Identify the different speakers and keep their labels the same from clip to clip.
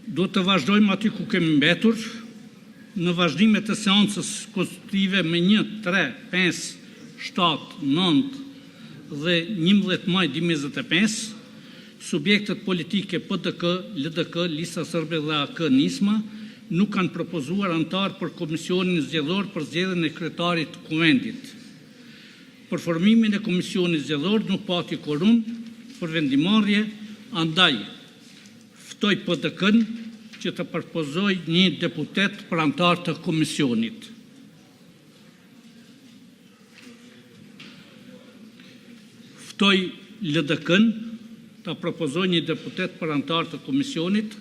Speaker 1: Do të vazhdojmë aty ku kemi mbetur, në vazhdimet e seancës konstitutive me 1, 3, 5, 7, 9 dhe 11 maj 2025, subjektet politike PDK, LDK, Lista Sërbe dhe AK Nisma nuk kanë propozuar antar për Komisionin Zgjedhor për zgjedhjen e kryetarit të Kuvendit. Për formimin e Komisionit Zgjedhor nuk pati korum për vendimarrje, andaj ftoj PDK-n që të propozoj një deputet për antar të komisionit. Ftoj LDK-n të propozoj një deputet për antar të komisionit.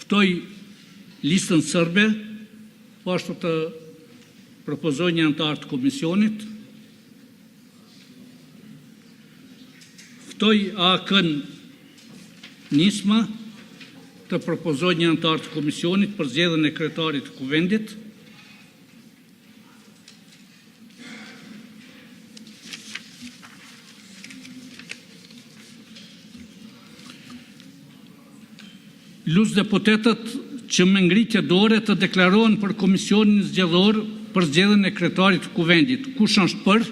Speaker 1: Ftoj Listën Sërbe, po ashtu të propozoj një antar të komisionit. Ftoj AK-n Nisma të propozoj një antar të komisionit për zgjedhjen e kryetarit të Kuvendit. Lus deputetët që me ngritje dore të deklarohen për Komisionin Zgjedhor për zgjedhjen e kryetarit të Kuvendit. Kush është për?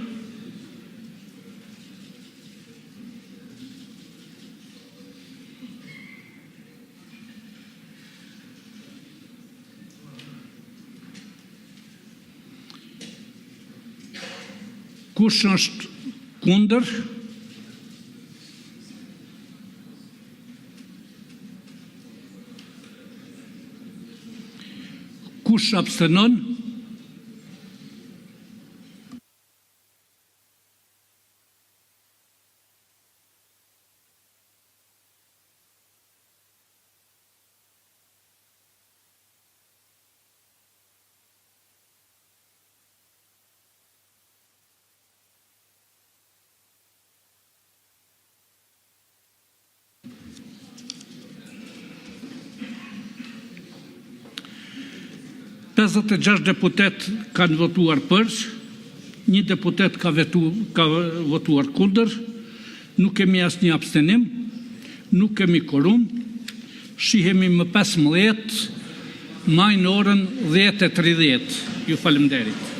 Speaker 1: Kush është kundër? Kush abstenon? Pesët e 6 deputet kanë votuar për, 1 deputet ka votuar kundër, nuk kemi asnjë abstenim, nuk kemi korum, shihemi më 15 maj në orën 10:30. Ju faleminderit.